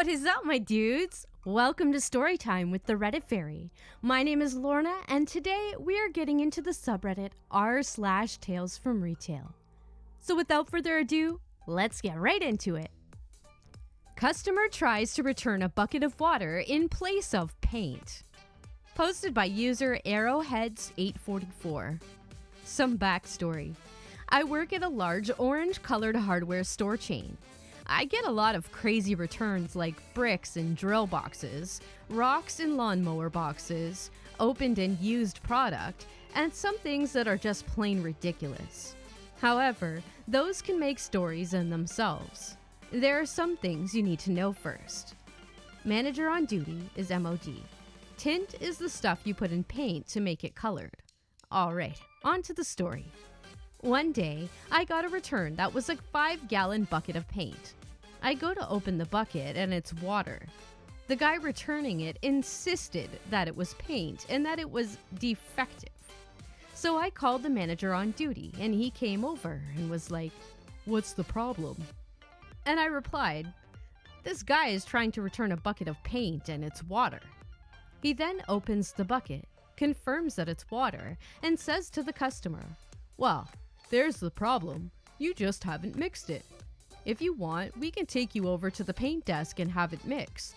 What is up, my dudes? Welcome to Storytime with the Reddit Fairy. My name is Lorna, and today we are getting into the subreddit r/TalesFromRetail. So without further ado, let's get right into it. Customer tries to return a bucket of water in place of paint. Posted by user Arrowheads844. Some backstory. I work at a large orange-colored hardware store chain. I get a lot of crazy returns like bricks and drill boxes, rocks and lawnmower boxes, opened and used product, and some things that are just plain ridiculous. However, those can make stories in themselves. There are some things you need to know first. Manager on duty is MOD. Tint is the stuff you put in paint to make it colored. Alright, on to the story. One day, I got a return that was a 5-gallon bucket of paint. I go to open the bucket and it's water. The guy returning it insisted that it was paint and that it was defective. So I called the manager on duty and he came over and was like, "What's the problem?" And I replied, "This guy is trying to return a bucket of paint and it's water." He then opens the bucket, confirms that it's water, and says to the customer, "Well, there's the problem. You just haven't mixed it. If you want, we can take you over to the paint desk and have it mixed."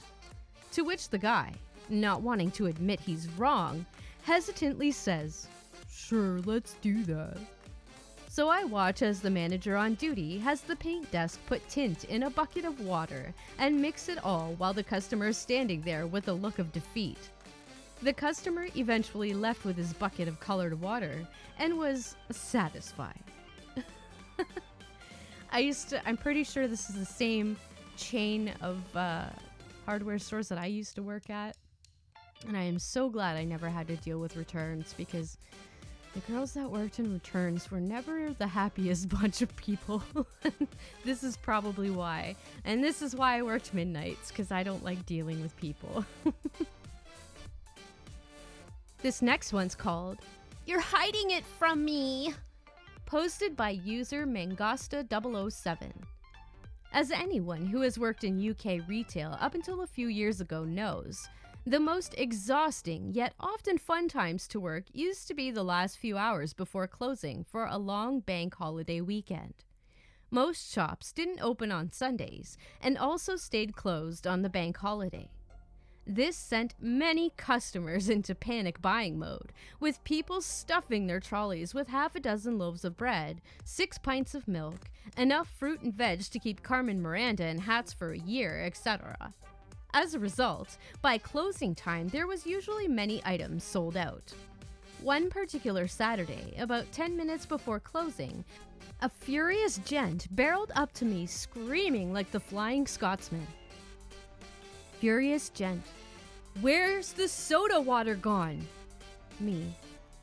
To which the guy, not wanting to admit he's wrong, hesitantly says, "Sure, let's do that." So I watch as the manager on duty has the paint desk put tint in a bucket of water and mix it all while the customer is standing there with a look of defeat. The customer eventually left with his bucket of colored water and was satisfied. I'm pretty sure this is the same chain of hardware stores that I used to work at. And I am so glad I never had to deal with returns because the girls that worked in returns were never the happiest bunch of people. This is probably why. And this is why I worked midnights, because I don't like dealing with people. This next one's called, "You're Hiding It From Me," posted by user Mangasta007. As anyone who has worked in UK retail up until a few years ago knows, the most exhausting yet often fun times to work used to be the last few hours before closing for a long bank holiday weekend. Most shops didn't open on Sundays and also stayed closed on the bank holiday. This sent many customers into panic buying mode, with people stuffing their trolleys with half a dozen loaves of bread, 6 pints of milk, enough fruit and veg to keep Carmen Miranda in hats for a year, etc. As a result, by closing time, there was usually many items sold out. One particular Saturday, about 10 minutes before closing, a furious gent barreled up to me screaming like the Flying Scotsman. Furious gent: "Where's the soda water gone?" Me: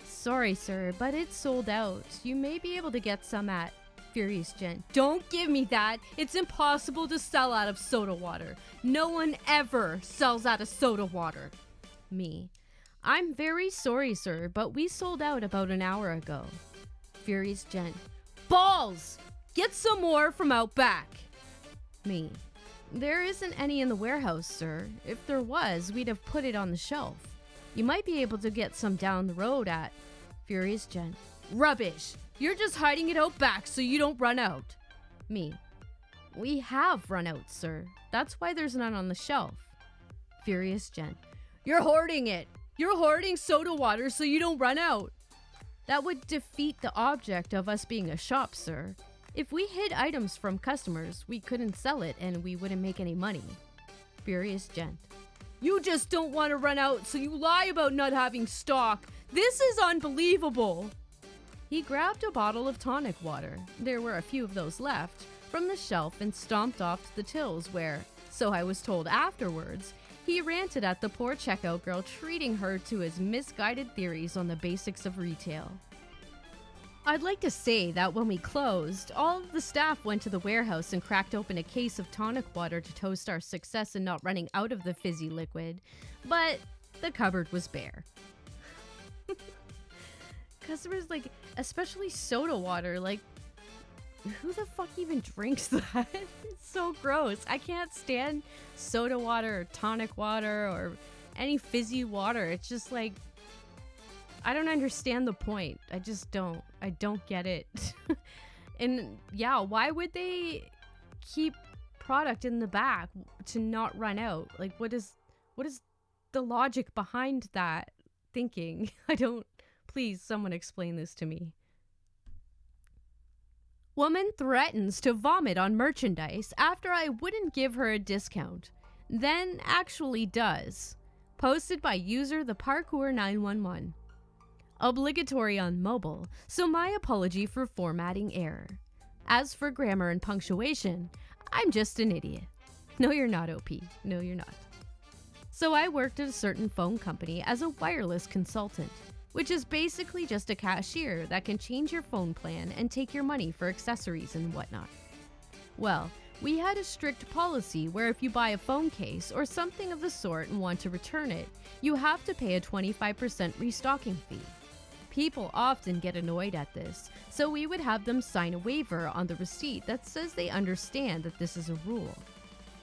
"Sorry, sir, but it's sold out. You may be able to get some at..." Furious gent: "Don't give me that! It's impossible to sell out of soda water. No one ever sells out of soda water." Me: "I'm very sorry, sir, but we sold out about an hour ago." Furious gent: "Balls! Get some more from out back." Me: "There isn't any in the warehouse, sir. If there was, we'd have put it on the shelf. You might be able to get some down the road at..." Furious gent: "Rubbish! You're just hiding it out back so you don't run out." Me: "We have run out, sir. That's why there's none on the shelf." Furious gent: "You're hoarding it! You're hoarding soda water so you don't run out." That would defeat the object of us being a shop, sir. If we hid items from customers, we couldn't sell it and we wouldn't make any money. Furious gent: "You just don't want to run out, so you lie about not having stock. This is unbelievable." He grabbed a bottle of tonic water, there were a few of those left, from the shelf and stomped off to the tills where, so I was told afterwards, he ranted at the poor checkout girl, treating her to his misguided theories on the basics of retail. I'd like to say that when we closed, all of the staff went to the warehouse and cracked open a case of tonic water to toast our success in not running out of the fizzy liquid, but the cupboard was bare. Customers, especially soda water, who the fuck even drinks that? It's so gross. I can't stand soda water or tonic water or any fizzy water. It's just like, I don't understand the point. I just don't. I don't get it. And yeah, why would they keep product in the back to not run out? Like, what is the logic behind that thinking? Please, someone explain this to me. Woman threatens to vomit on merchandise after I wouldn't give her a discount, then actually does. Posted by user the Parkour 911. Obligatory on mobile, so my apology for formatting error. As for grammar and punctuation, I'm just an idiot. No, you're not, OP. No, you're not. So I worked at a certain phone company as a wireless consultant, which is basically just a cashier that can change your phone plan and take your money for accessories and whatnot. Well, we had a strict policy where if you buy a phone case or something of the sort and want to return it, you have to pay a 25% restocking fee. People often get annoyed at this, so we would have them sign a waiver on the receipt that says they understand that this is a rule.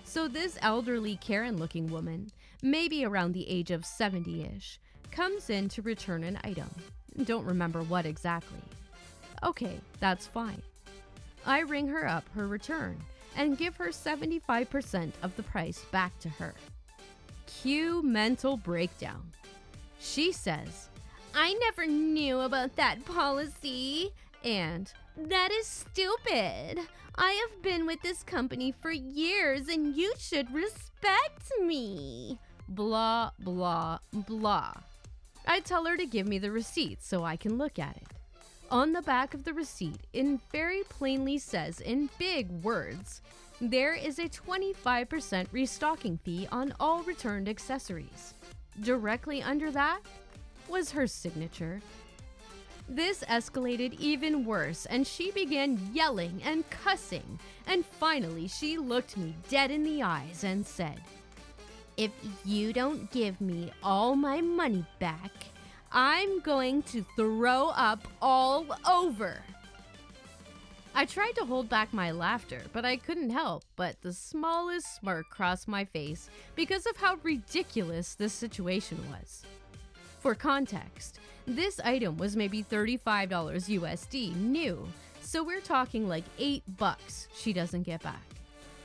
So this elderly Karen-looking woman, maybe around the age of 70-ish, comes in to return an item. Don't remember what exactly. Okay, that's fine. I ring her up her return and give her 75% of the price back to her. Cue mental breakdown. She says, I never knew about that policy, and that is stupid. I have been with this company for years and you should respect me. Blah, blah, blah. I tell her to give me the receipt so I can look at it. On the back of the receipt, it very plainly says in big words, there is a 25% restocking fee on all returned accessories. Directly under that was her signature. This escalated even worse, and she began yelling and cussing, and finally she looked me dead in the eyes and said, if you don't give me all my money back, I'm going to throw up all over. I tried to hold back my laughter, but I couldn't help but the smallest smirk crossed my face because of how ridiculous this situation was. For context, this item was maybe $35 USD new, so we're talking like $8 she doesn't get back.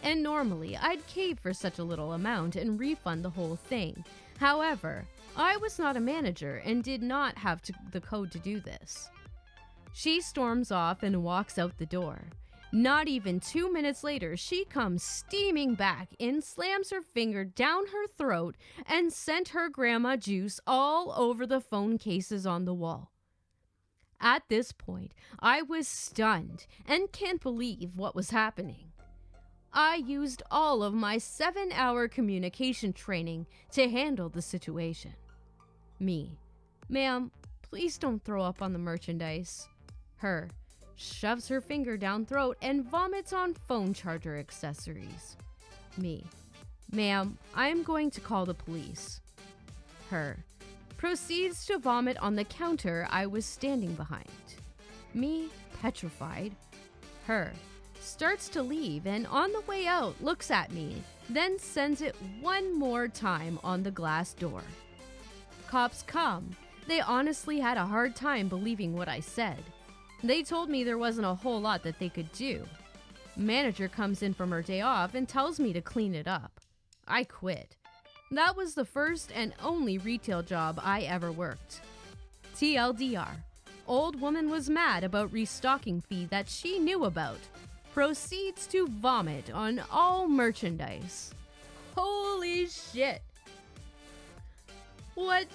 And normally, I'd cave for such a little amount and refund the whole thing. However, I was not a manager and did not have the code to do this. She storms off and walks out the door. Not even 2 minutes later, she comes steaming back and slams her finger down her throat and sent her grandma juice all over the phone cases on the wall. At this point, I was stunned and can't believe what was happening. I used all of my 7-hour communication training to handle the situation. Me, ma'am, please don't throw up on the merchandise. Her, shoves her finger down throat and vomits on phone charger accessories. Me, ma'am, I am going to call the police. Her, proceeds to vomit on the counter I was standing behind. Me, petrified. Her, starts to leave and on the way out looks at me, then sends it one more time on the glass door. Cops come. They honestly had a hard time believing what I said. They told me there wasn't a whole lot that they could do. Manager comes in from her day off and tells me to clean it up. I quit. That was the first and only retail job I ever worked. TLDR, old woman was mad about restocking fee that she knew about. Proceeds to vomit on all merchandise. Holy shit. What?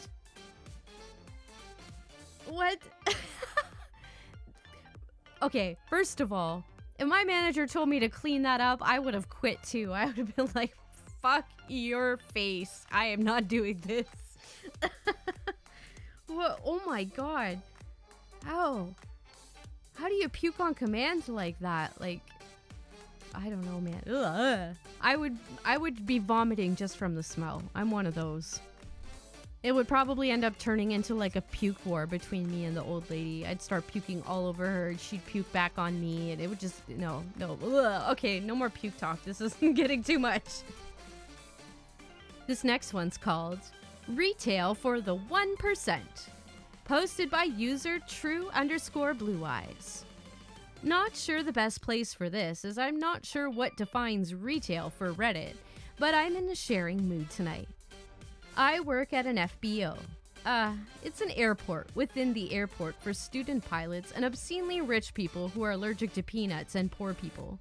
Okay, first of all, if my manager told me to clean that up, I would have quit too. I would have been like, fuck your face. I am not doing this. What? Oh my god. How do you puke on command like that? Like, I don't know, man. Ugh. I would be vomiting just from the smell. I'm one of those. It would probably end up turning into like a puke war between me and the old lady. I'd start puking all over her, and she'd puke back on me, and it would just, no. Ugh. Okay, no more puke talk. This is getting too much. This next one's called Retail for the 1%. Posted by user true_blue eyes. Not sure the best place for this, as I'm not sure what defines retail for Reddit, but I'm in a sharing mood tonight. I work at an FBO. It's an airport within the airport for student pilots and obscenely rich people who are allergic to peanuts and poor people.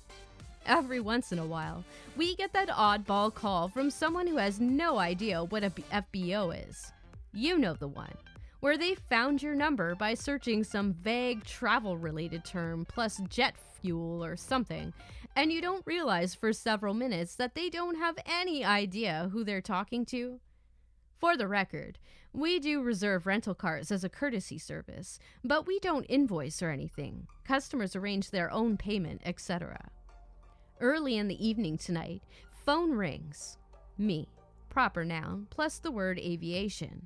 Every once in a while, we get that oddball call from someone who has no idea what a FBO is. You know the one, where they found your number by searching some vague travel-related term plus jet fuel or something, and you don't realize for several minutes that they don't have any idea who they're talking to. For the record, we do reserve rental cars as a courtesy service, but we don't invoice or anything. Customers arrange their own payment, etc. Early in the evening tonight, phone rings. Me, proper noun, plus the word aviation.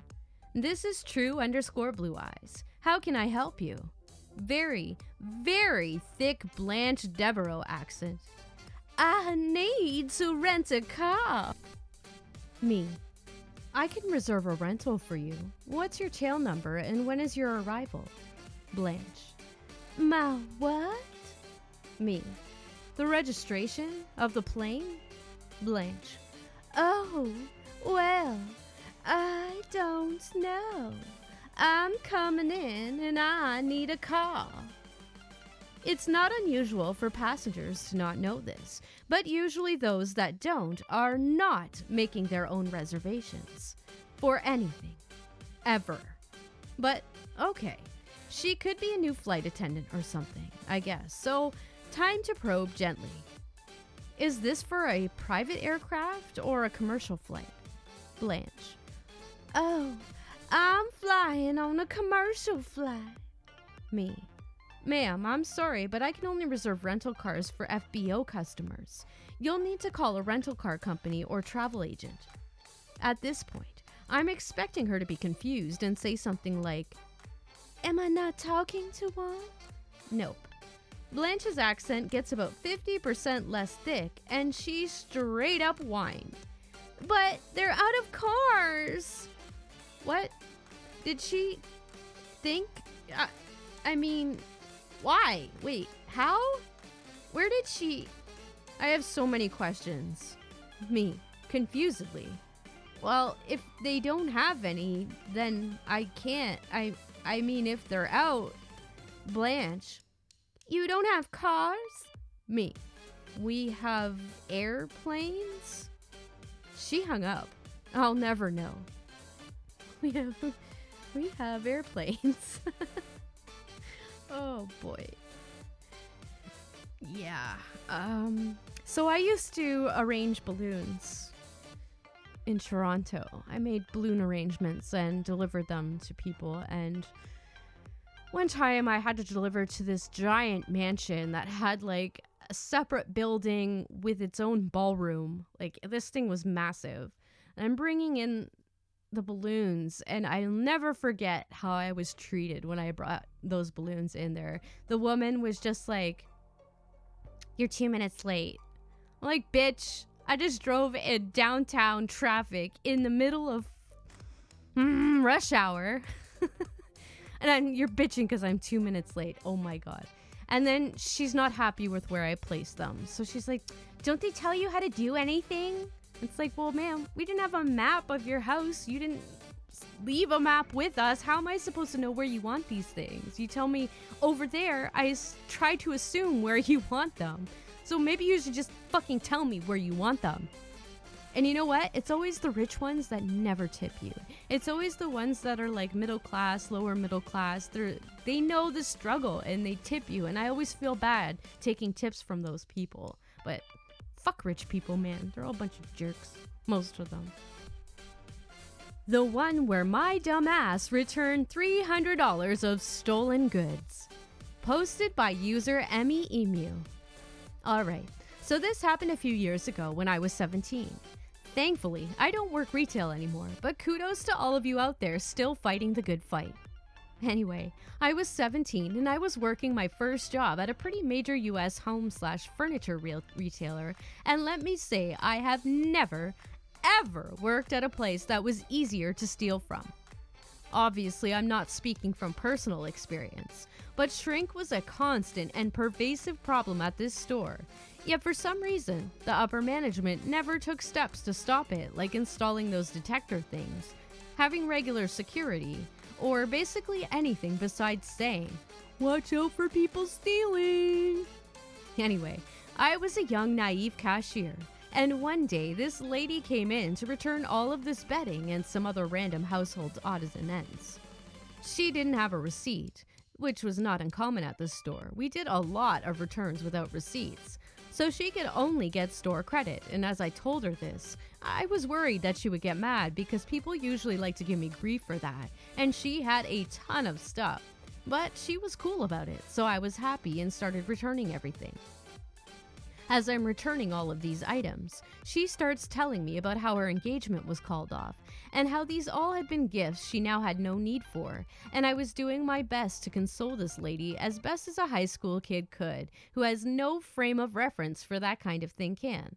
This is true_blue eyes. How can I help you? Very, very thick Blanche Devereaux accent. I need to rent a car. Me. I can reserve a rental for you. What's your tail number and when is your arrival? Blanche. My what? Me. The registration of the plane? Blanche. Oh, well, I don't know. I'm coming in and I need a car. It's not unusual for passengers to not know this, but usually those that don't are not making their own reservations for anything, ever. But okay, she could be a new flight attendant or something, I guess, so time to probe gently. Is this for a private aircraft or a commercial flight? Blanche. Oh, I'm flying on a commercial flight. Me. Ma'am, I'm sorry, but I can only reserve rental cars for FBO customers. You'll need to call a rental car company or travel agent. At this point, I'm expecting her to be confused and say something like, am I not talking to one? Nope. Blanche's accent gets about 50% less thick, and she straight up whined. But they're out of cars! What? Did she think? I mean, why? Wait, how? Where did she? I have so many questions. Me, confusedly. Well, if they don't have any, then I can't. I mean, if they're out. Blanche. You don't have cars? Me. We have airplanes? She hung up. I'll never know. We have airplanes. Oh boy. Yeah. So I used to arrange balloons in Toronto. I made balloon arrangements and delivered them to people, and one time I had to deliver to this giant mansion that had like a separate building with its own ballroom. Like, this thing was massive. And I'm bringing in the balloons, and I'll never forget how I was treated when I brought those balloons in there. The woman was just like, you're 2 minutes late. I'm like, bitch, I just drove in downtown traffic in the middle of rush hour. And then you're bitching because I'm 2 minutes late. Oh my God. And then she's not happy with where I placed them. So she's like, don't they tell you how to do anything? It's like, well, ma'am, we didn't have a map of your house. You didn't leave a map with us. How am I supposed to know where you want these things? You tell me over there, try to assume where you want them. So maybe you should just fucking tell me where you want them. And you know what? It's always the rich ones that never tip you. It's always the ones that are like middle class, lower middle class. They know the struggle and they tip you. And I always feel bad taking tips from those people. But fuck rich people, man. They're all a bunch of jerks. Most of them. The one where my dumb ass returned $300 of stolen goods. Posted by user Emmy Emu. Alright, so this happened a few years ago when I was 17. Thankfully, I don't work retail anymore, but kudos to all of you out there still fighting the good fight. Anyway, I was 17 and I was working my first job at a pretty major US home/furniture retailer, and let me say I have never, ever worked at a place that was easier to steal from. Obviously, I'm not speaking from personal experience, but shrink was a constant and pervasive problem at this store. Yet for some reason, the upper management never took steps to stop it, like installing those detector things, having regular security, or basically anything besides saying, "Watch out for people stealing." Anyway, I was a young, naive cashier, and one day this lady came in to return all of this bedding and some other random household odds and ends. She didn't have a receipt, which was not uncommon at the store. We did a lot of returns without receipts, so she could only get store credit, and as I told her this, I was worried that she would get mad because people usually like to give me grief for that, and she had a ton of stuff. But she was cool about it, so I was happy and started returning everything. As I'm returning all of these items, she starts telling me about how her engagement was called off, and how these all had been gifts she now had no need for, and I was doing my best to console this lady as best as a high school kid could, who has no frame of reference for that kind of thing can.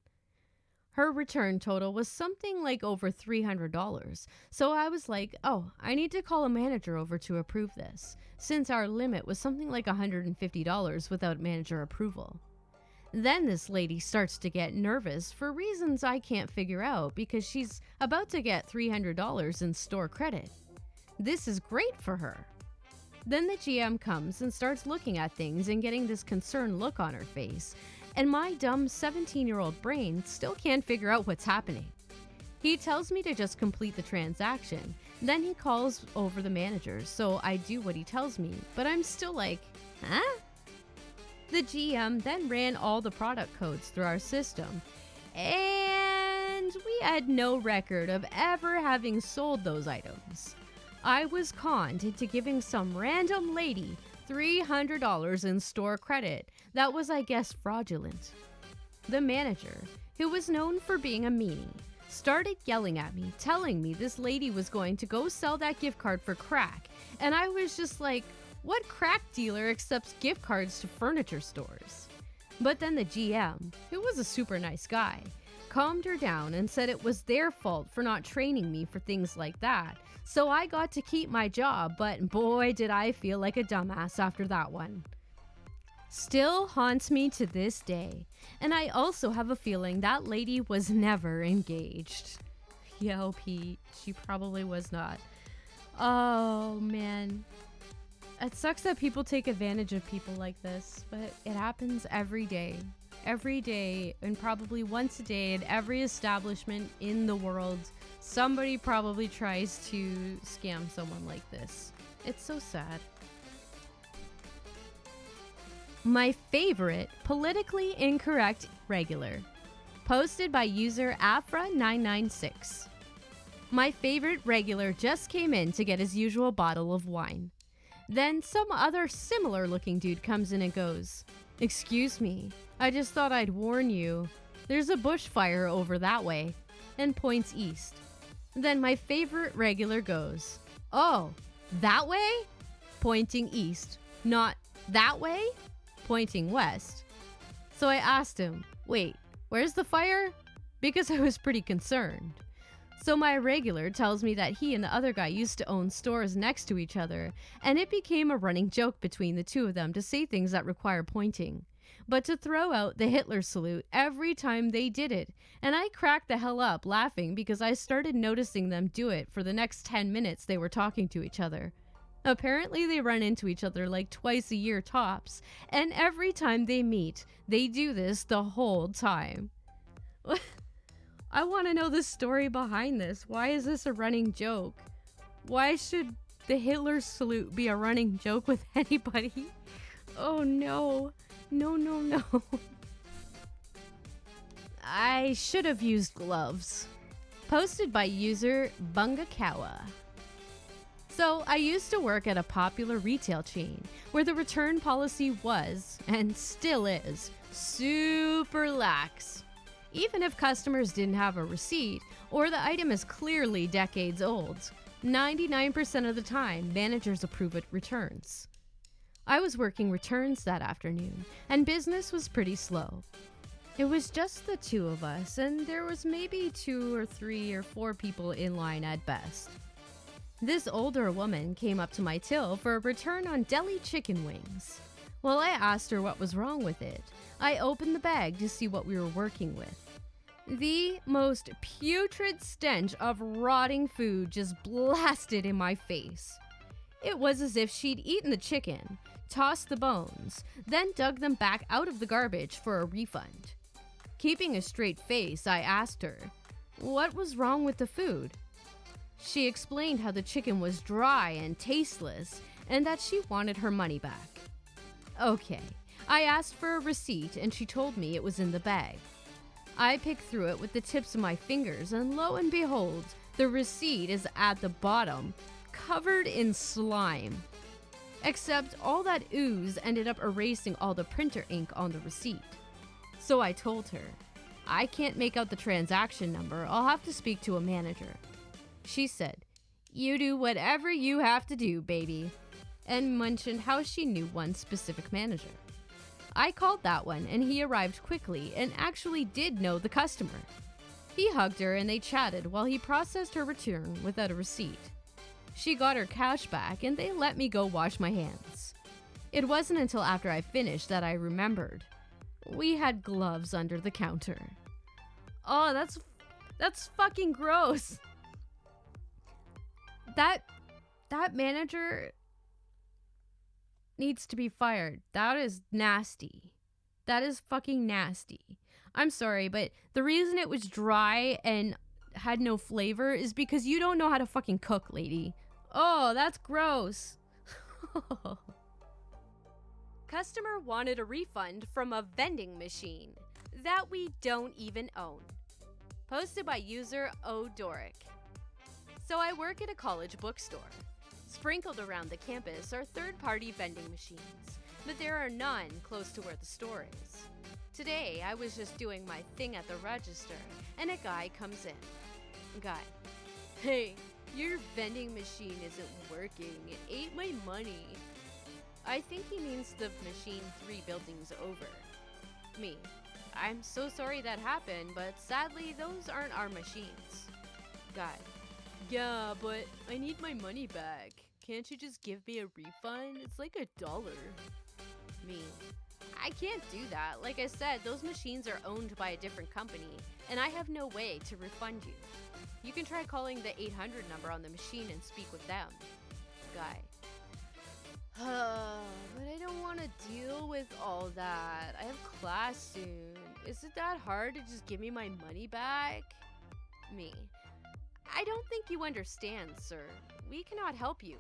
Her return total was something like over $300, so I was like, oh, I need to call a manager over to approve this, since our limit was something like $150 without manager approval. Then this lady starts to get nervous for reasons I can't figure out because she's about to get $300 in store credit. This is great for her. Then the GM comes and starts looking at things and getting this concerned look on her face, and my dumb 17-year-old brain still can't figure out what's happening. He tells me to just complete the transaction, then he calls over the manager, so I do what he tells me, but I'm still like, huh? The GM then ran all the product codes through our system, and we had no record of ever having sold those items. I was conned into giving some random lady $300 in store credit that was, I guess, fraudulent. The manager, who was known for being a meanie, started yelling at me, telling me this lady was going to go sell that gift card for crack, and I was just like, what crack dealer accepts gift cards to furniture stores? But then the GM, who was a super nice guy, calmed her down and said it was their fault for not training me for things like that, so I got to keep my job, but boy did I feel like a dumbass after that one. Still haunts me to this day, and I also have a feeling that lady was never engaged. Yo, Pete, she probably was not. Oh, man. It sucks that people take advantage of people like this, but it happens every day. Every day, and probably once a day in every establishment in the world, somebody probably tries to scam someone like this. It's so sad. My favorite politically incorrect regular. Posted by user Afra996. My favorite regular just came in to get his usual bottle of wine. Then some other similar looking dude comes in and goes, "Excuse me, I just thought I'd warn you. There's a bushfire over that way," and points east. Then my favorite regular goes, "Oh, that way?" pointing east, not "that way?" pointing west. So I asked him, "Wait, where's the fire?" because I was pretty concerned. So my regular tells me that he and the other guy used to own stores next to each other, and it became a running joke between the two of them to say things that require pointing, but to throw out the Hitler salute every time they did it, and I cracked the hell up laughing because I started noticing them do it for the next 10 minutes they were talking to each other. Apparently they run into each other like twice a year tops, and every time they meet, they do this the whole time. I want to know the story behind this. Why is this a running joke? Why should the Hitler salute be a running joke with anybody? Oh no. No. I should have used gloves. Posted by user Bungakawa. So I used to work at a popular retail chain where the return policy was, and still is, super lax. Even if customers didn't have a receipt or the item is clearly decades old, 99% of the time, managers approve it returns. I was working returns that afternoon, and business was pretty slow. It was just the two of us, and there was maybe 2 or 3 or 4 people in line at best. This older woman came up to my till for a return on deli chicken wings. While I asked her what was wrong with it, I opened the bag to see what we were working with. The most putrid stench of rotting food just blasted in my face. It was as if she'd eaten the chicken, tossed the bones, then dug them back out of the garbage for a refund. Keeping a straight face, I asked her, what was wrong with the food? She explained how the chicken was dry and tasteless and that she wanted her money back. Okay, I asked for a receipt and she told me it was in the bag. I picked through it with the tips of my fingers and lo and behold, the receipt is at the bottom, covered in slime. Except all that ooze ended up erasing all the printer ink on the receipt. So I told her, I can't make out the transaction number, I'll have to speak to a manager. She said, you do whatever you have to do, baby, and mentioned how she knew one specific manager. I called that one and he arrived quickly and actually did know the customer. He hugged her and they chatted while he processed her return without a receipt. She got her cash back and they let me go wash my hands. It wasn't until after I finished that I remembered. We had gloves under the counter. Oh, that's fucking gross. That manager needs to be fired. That is nasty. That is fucking nasty. I'm sorry, but the reason it was dry and had no flavor is because you don't know how to fucking cook, lady. Oh, that's gross. Customer wanted a refund from a vending machine that we don't even own. Posted by user Odoric. So I work at a college bookstore. Sprinkled around the campus are third-party vending machines, but there are none close to where the store is. Today, I was just doing my thing at the register, and a guy comes in. Guy, hey, your vending machine isn't working. It ate my money. I think he means the machine 3 buildings over. Me, I'm so sorry that happened, but sadly, those aren't our machines. Guy, yeah, but I need my money back. Can't you just give me a refund? It's like $1. Me, I can't do that. Like I said, those machines are owned by a different company, and I have no way to refund you. You can try calling the 800 number on the machine and speak with them. Guy, but I don't want to deal with all that. I have class soon. Is it that hard to just give me my money back? Me, I don't think you understand, sir. We cannot help you.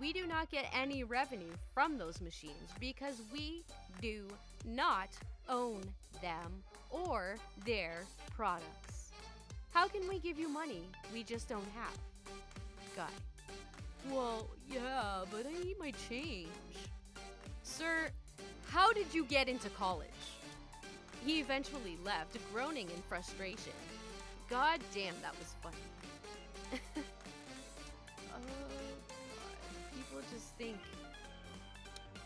We do not get any revenue from those machines because we do not own them or their products. How can we give you money we just don't have? Guy, well, yeah, but I need my change. Sir, how did you get into college? He eventually left, groaning in frustration. God damn, that was funny. People just think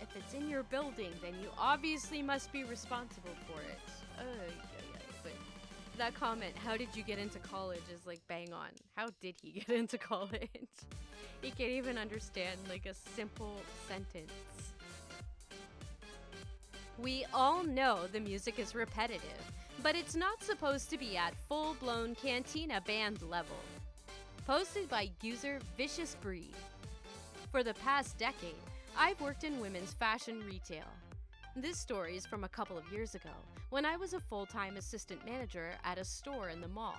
if it's in your building, then you obviously must be responsible for it. But that comment, how did you get into college, is like bang on. How did he get into college? He can't even understand like a simple sentence. We all know the music is repetitive, but it's not supposed to be at full-blown Cantina Band level. Posted by user Vicious Breed. For the past decade, I've worked in women's fashion retail. This story is from a couple of years ago, when I was a full-time assistant manager at a store in the mall.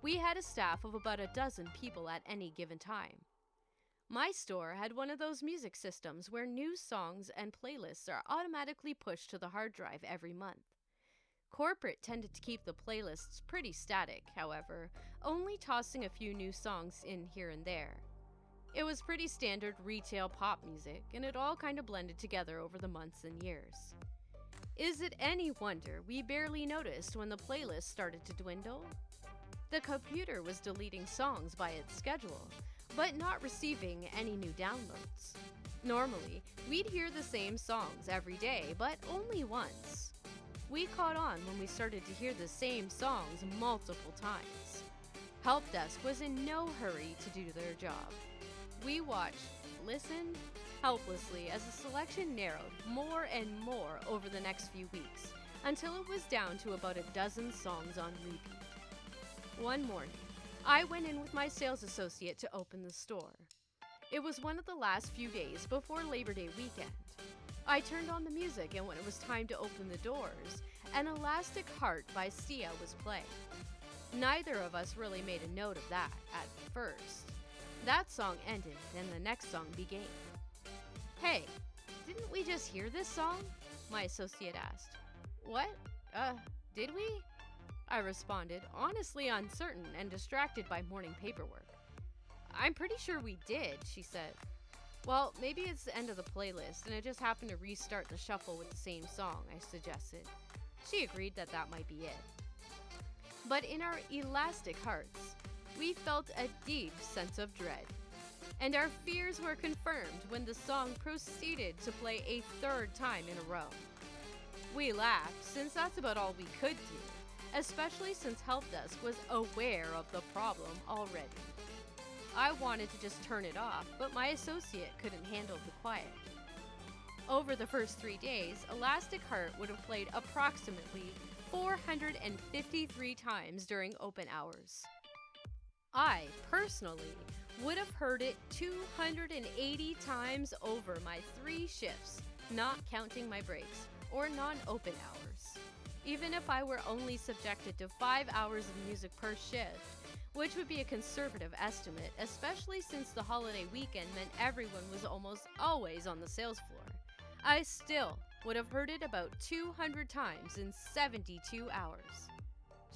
We had a staff of about a dozen people at any given time. My store had one of those music systems where new songs and playlists are automatically pushed to the hard drive every month. Corporate tended to keep the playlists pretty static, however, only tossing a few new songs in here and there. It was pretty standard retail pop music, and it all kind of blended together over the months and years. Is it any wonder we barely noticed when the playlist started to dwindle? The computer was deleting songs by its schedule, but not receiving any new downloads. Normally, we'd hear the same songs every day, but only once. We caught on when we started to hear the same songs multiple times. Help desk was in no hurry to do their job. We watched, listened helplessly as the selection narrowed more and more over the next few weeks, until it was down to about a dozen songs on repeat. One morning, I went in with my sales associate to open the store. It was one of the last few days before Labor Day weekend. I turned on the music, and when it was time to open the doors, an Elastic Heart by Sia was playing. Neither of us really made a note of that at first. That song ended, and the next song began. "Hey, didn't we just hear this song?" my associate asked. "What? Did we?" I responded, honestly uncertain and distracted by morning paperwork. "I'm pretty sure we did," she said. "Well, maybe it's the end of the playlist, and it just happened to restart the shuffle with the same song," I suggested. She agreed that that might be it. But in our elastic hearts, we felt a deep sense of dread. And our fears were confirmed when the song proceeded to play a third time in a row. We laughed, since that's about all we could do, especially since Help Desk was aware of the problem already. I wanted to just turn it off, but my associate couldn't handle the quiet. Over the first 3 days, Elastic Heart would have played approximately 453 times during open hours. I, personally, would have heard it 280 times over my 3 shifts, not counting my breaks or non-open hours. Even if I were only subjected to 5 hours of music per shift, which would be a conservative estimate, especially since the holiday weekend meant everyone was almost always on the sales floor, I still would have heard it about 200 times in 72 hours.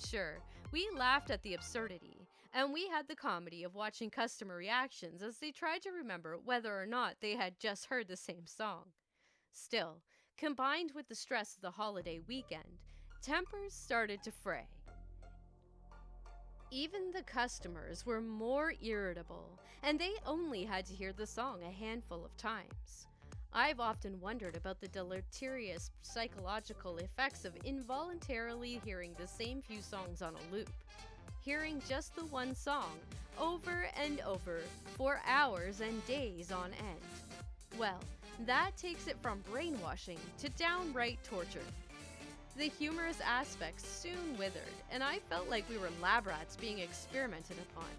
Sure, we laughed at the absurdity, and we had the comedy of watching customer reactions as they tried to remember whether or not they had just heard the same song. Still, combined with the stress of the holiday weekend, tempers started to fray. Even the customers were more irritable, and they only had to hear the song a handful of times. I've often wondered about the deleterious psychological effects of involuntarily hearing the same few songs on a loop. Hearing just the one song over and over for hours and days on end. Well, that takes it from brainwashing to downright torture. The humorous aspects soon withered, and I felt like we were lab rats being experimented upon.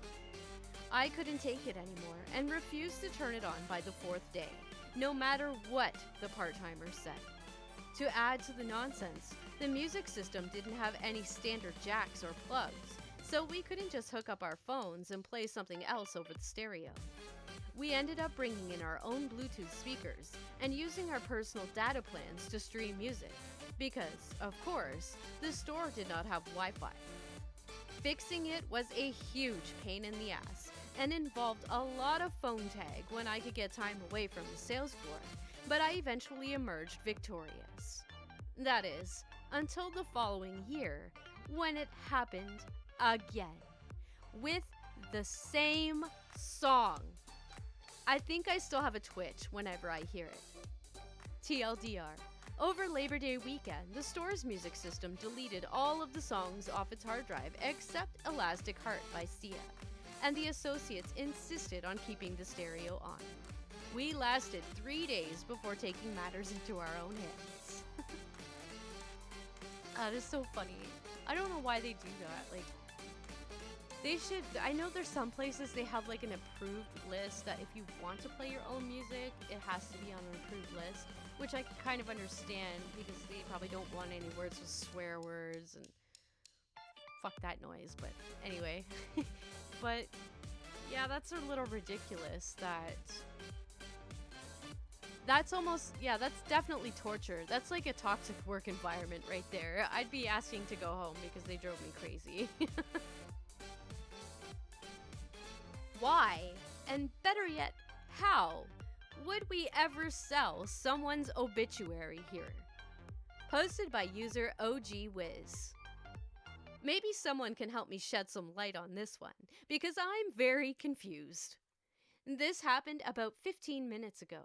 I couldn't take it anymore and refused to turn it on by the 4th day, no matter what the part-timers said. To add to the nonsense, the music system didn't have any standard jacks or plugs, so we couldn't just hook up our phones and play something else over the stereo. We ended up bringing in our own Bluetooth speakers and using our personal data plans to stream music, because, of course, the store did not have Wi-Fi. Fixing it was a huge pain in the ass and involved a lot of phone tag when I could get time away from the sales floor, but I eventually emerged victorious. That is, until the following year, when it happened again, with the same song. I think I still have a twitch whenever I hear it. TLDR. Over Labor Day weekend, the store's music system deleted all of the songs off its hard drive except Elastic Heart by Sia, and the associates insisted on keeping the stereo on. We lasted 3 days before taking matters into our own hands. That is so funny. I don't know why they do that. Like, they should, I know there's some places they have like an approved list that if you want to play your own music, it has to be on an approved list, which I kind of understand because they probably don't want any words with swear words and fuck that noise, but anyway. But yeah, that's a little ridiculous that's almost, yeah, that's definitely torture. That's like a toxic work environment right there. I'd be asking to go home because they drove me crazy. Why, and better yet, how would we ever sell someone's obituary here? Posted by user OGWiz. Maybe someone can help me shed some light on this one, because I'm very confused. This happened about 15 minutes ago.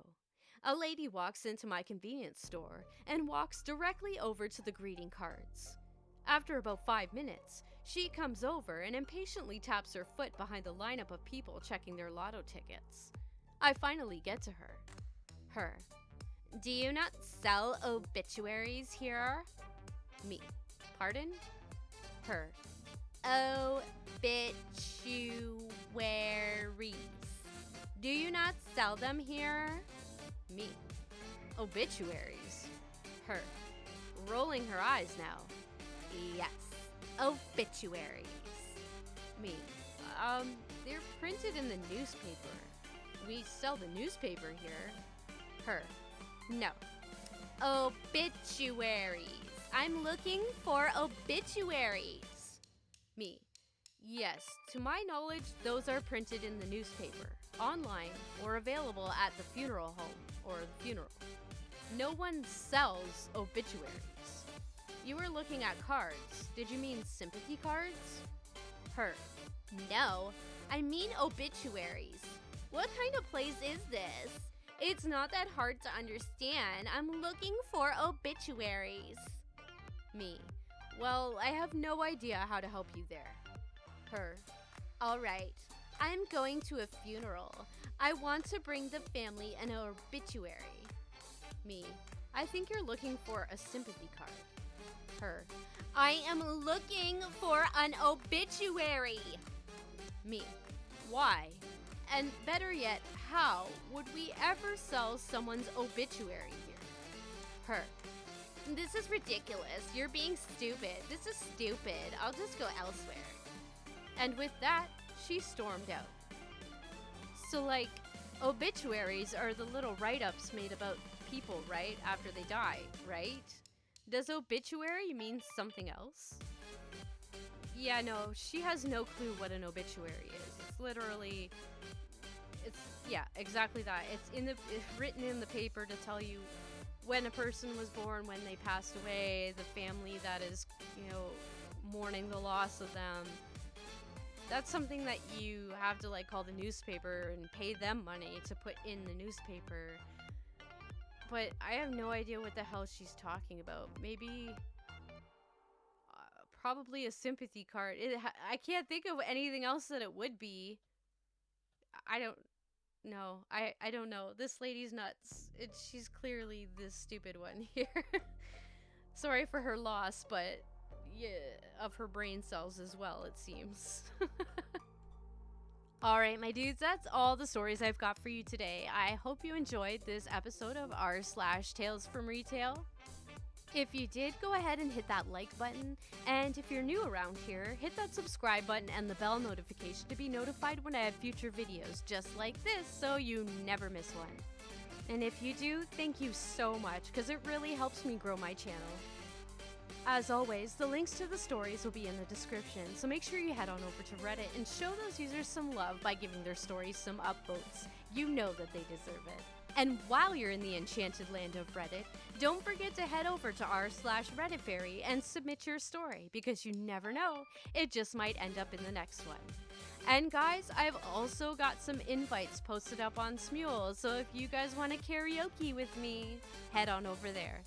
A lady walks into my convenience store and walks directly over to the greeting cards. After about 5 minutes, she comes over and impatiently taps her foot behind the lineup of people checking their lotto tickets. I finally get to her. Her. Do you not sell obituaries here? Me. Pardon? Her. Obituaries. Do you not sell them here? Me. Obituaries. Her. Rolling her eyes now. Yes. Obituaries. Me. They're printed in the newspaper. We sell the newspaper here. Her. No. Obituaries. I'm looking for obituaries. Me. Yes, to my knowledge, those are printed in the newspaper, online, or available at the funeral home or the funeral. No one sells obituaries. You were looking at cards. Did you mean sympathy cards? Her. No, I mean obituaries. What kind of place is this? It's not that hard to understand. I'm looking for obituaries. Me. Well, I have no idea how to help you there. Her. All right. I'm going to a funeral. I want to bring the family an obituary. Me. I think you're looking for a sympathy card. Her. I am looking for an obituary. Me. Why? And better yet, how would we ever sell someone's obituary here? Her. This is ridiculous. You're being stupid. This is stupid. I'll just go elsewhere. And with that, she stormed out. So, like, obituaries are the little write-ups made about people, right? After they die, right? Does obituary mean something else? Yeah, no, she has no clue what an obituary is. It's literally... yeah, exactly that. It's written in the paper to tell you when a person was born, when they passed away, the family that is, mourning the loss of them. That's something that you have to call the newspaper and pay them money to put in the newspaper. But I have no idea what the hell she's talking about. Maybe probably a sympathy card. I can't think of anything else that it would be. I don't know. I don't know. This lady's nuts. She's clearly the stupid one here. Sorry for her loss, but yeah, of her brain cells as well, it seems. Alright, my dudes, that's all the stories I've got for you today. I hope you enjoyed this episode of r/Tales from Retail. If you did, go ahead and hit that like button. And if you're new around here, hit that subscribe button and the bell notification to be notified when I have future videos just like this so you never miss one. And if you do, thank you so much because it really helps me grow my channel. As always, the links to the stories will be in the description, so make sure you head on over to Reddit and show those users some love by giving their stories some upvotes. You know that they deserve it. And while you're in the enchanted land of Reddit, don't forget to head over to r/RedditFairy and submit your story, because you never know, it just might end up in the next one. And guys, I've also got some invites posted up on Smule, so if you guys want to karaoke with me, head on over there.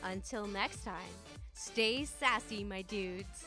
Until next time, stay sassy, my dudes.